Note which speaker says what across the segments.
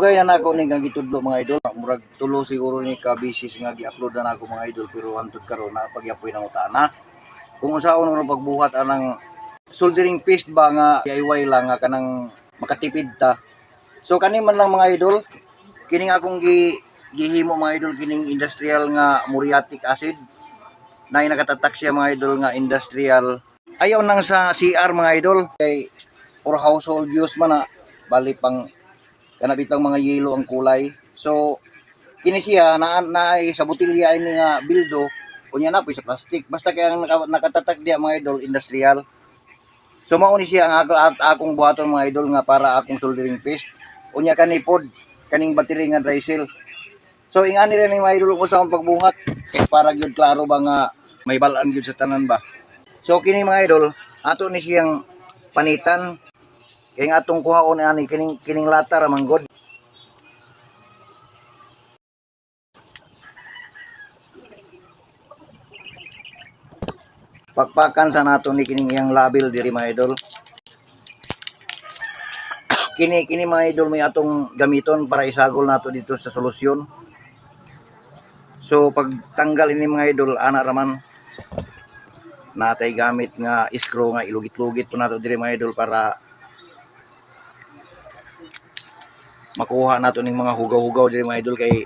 Speaker 1: Dugay na nako ni nga gitudlo mga idol. Murag tulo siguro ni ka bisis nga gi-upload na nako mga idol, pero antud karon na pagyapoy nang utana. Kung unsaon no pagbuhat anang soldering paste ba nga DIY lang nga kanang makatipid ta. So kani man lang mga idol, kining akong gihimo mga idol kining industrial nga muriatic acid. Nay nakatatak siya mga idol nga industrial. Ayaw nang sa CR mga idol kay for household use man na bali pang kana bitang mga yelo ang kulay. So kini siya na sa botelya ini nga bildo unya na po sa plastic. Basta kay ang nakatatak diya mga idol industrial. So mao ni siya ang akong buhaton mga idol nga para akong soldering paste. Unya kanipod kaning battery nga dry cell. So ingani rin mga idol ko sa pagbuhat para gyud klaro ba nga may balaan gyud sa tanan ba. So kini mga idol ato ni siyang panitan kay nga atong kuhaon ani kining lata ra manggod. Pakpakan sa nato ni kining iyang label diri mga idol. Kini mga idol may atong gamiton para isagol nato dito sa solusyon. So pag tanggal ini mga idol ana raman natay gamit nga screw nga ilugit-lugit po nato diri mga idol para makuha nato ning mga hugaw-hugaw diri mga idol kay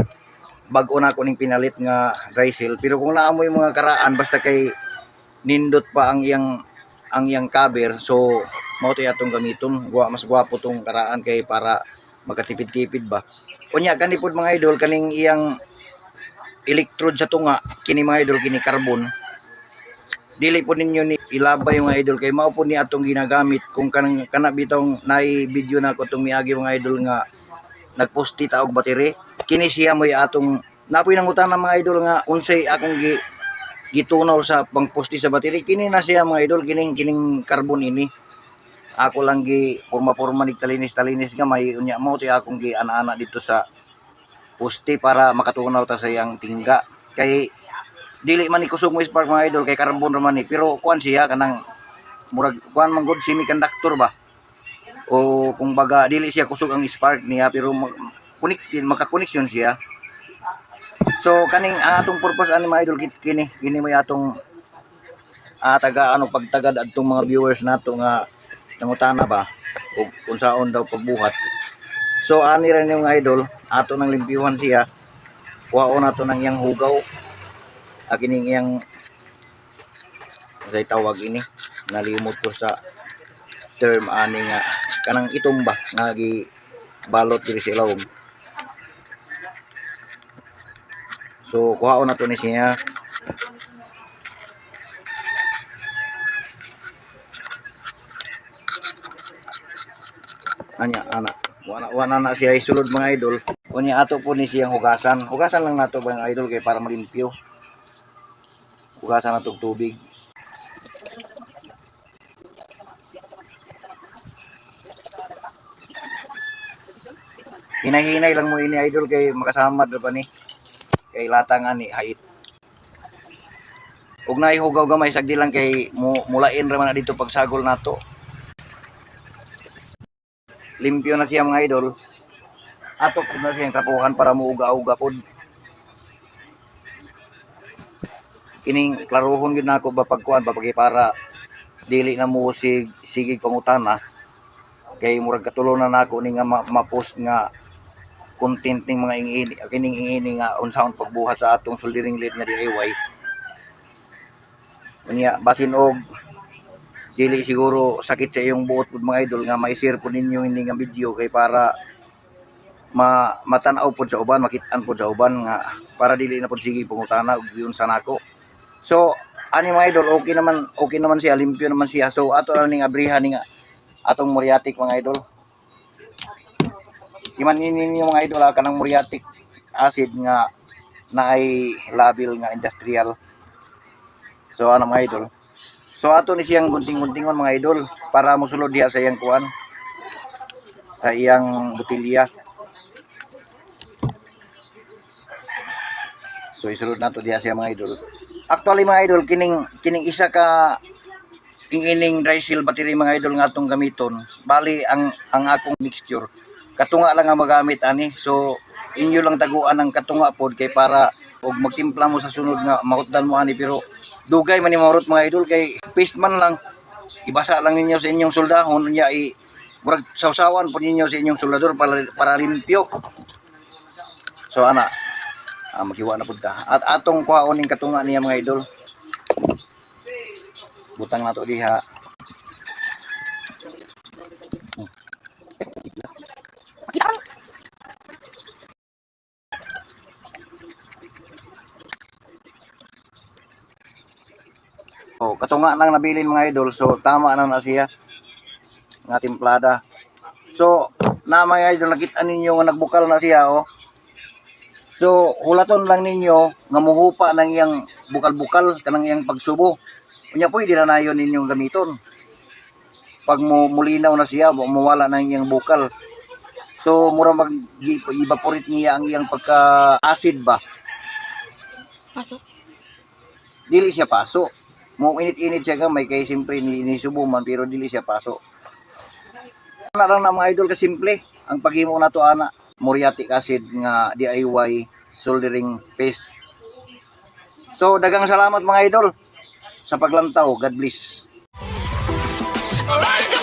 Speaker 1: bag-o na ko ning pinalit nga dry cell. Pero kung naamoy mga karaan basta kay nindot pa ang iyang cover, so mao to atong gamiton. Mas gwapo tong karaan kay para makatipid-tipid ba. Unya kanipod mga idol kaning iyang electrode sa tunga kini mga idol kini carbon. Dili po ninyo ni ilabay mga idol kay mao po ni atong ginagamit kung kana bitong nay video na ko tong miagi mga idol nga nagposti ta og battery. Kini siya moy atong napoy nang utang mga idol nga unsay akong gitunaw sa pangposti sa battery. Kini na siya mga idol kining carbon ini. Ako lang gi porma ni talinis nga may unya mo ti akong gi ana-ana dito sa poste para makatunaw ta sa iyang tingga. Kay dili man ni kusog mo spark mga idol kay carbon ra man ni, pero kuan siya kanang murag kuan man gud semiconductor ba. O kung baga dili siya kusog ang spark niya pero makakoneksyon siya. So kaning atong purpose ani mga idol kini may atong taga pagtagad adtong mga viewers nato nga nangutana ba ug unsaon daw pagbuhat. So ani ra ni mga idol ato nang limpyuhan siya. Kuhaon nato nang iyang hugaw. Kining iyang say tawag ini nalimot ko sa term ani nga kanang itom ba nga gi balot diri sa ilawom. So kuhaon nato ni siya. Ana wana na siya isulod mga idol. Unya ato po ni siyang hugasan. Hugasan lang nato mga idol kay para malimpyo. Hugasan nato tubig. Hinay-hinay lang mo ini idol kay makasamad ra pa ni. Kay lata nga ni hait. Ug naihugaw gamay sagdi lang kay mulain ra man na dito pagsagol nato. Limpyo na siya mga idol. Ato pud na siyang tapukan para muuga-uga pod. Kining klarohon gyud nako ba pagkuan para dili na mo sigig pangutana kay murag katulunan nako ni nga ma-post nga content ning mga ingini nga unsaon pagbuhat sa atong soldering lead nga DIY. Unya basin og dili siguro sakit sa iyong buot pud mga idol nga mai-share po ninyo ini nga video kay para matanaw pod sa uban, makit-an pod sa uban nga para dili na pod sige pangutana og yun sa nako. So ani mga idol okay naman siya, limpyo naman siya. So ato lang ning abrihan ning atong muriatic mga idol. Iman ninyo mga idol kanang muriatic acid nga naay label nga industrial. So ano mga idol. So ato ni siyang gunting-guntingon mga idol para mosulod diha sa iyang kuan sa iyang botelya. So isulod nato diha sa mga idol. Actually mga idol kining isa ka ining dry cell battery mga idol nga atong gamiton. Bali ang akong mixture katunga lang ang magamit ani. So inyo lang taguan ng katunga pod kay para og magtimpla mo sa sunod nga mahutdan mo ani, pero dugay man ni mahurot mga idol kay paste man lang. Ibasa lang ninyo sa inyong soldahon nya murag sawsawan po ninyo sa inyong soldador para limpyo. So ana, maghiwa na pud ta. At atong kuhaon ning katunga niya mga idol. Butang nato diha. Oh, katunga nang nabilin mga idol. So tama na siya nga timplada. So na mga idol, nakita ninyo nga nagbukal na siya oh. So hulaton lang ninyo nga muhupa ng iyang bukal-bukal kanang iyang pagsubo. Unya pwede na nayon ninyong gamiton. Pag mulinaw na siya, mawala na iyang bukal. So mura mag-evaporate niya ang iyang pagka-acid ba.
Speaker 2: Pasok.
Speaker 1: Dili siya paso. Mo init-init siya gamay kay siyempre nisubo man pero dili siya paso. Ana lang na mga idol ka simple ang paghimo nato ana. Muriatic acid nga DIY soldering paste. So daghang salamat mga idol sa paglantaw. God bless.
Speaker 3: Right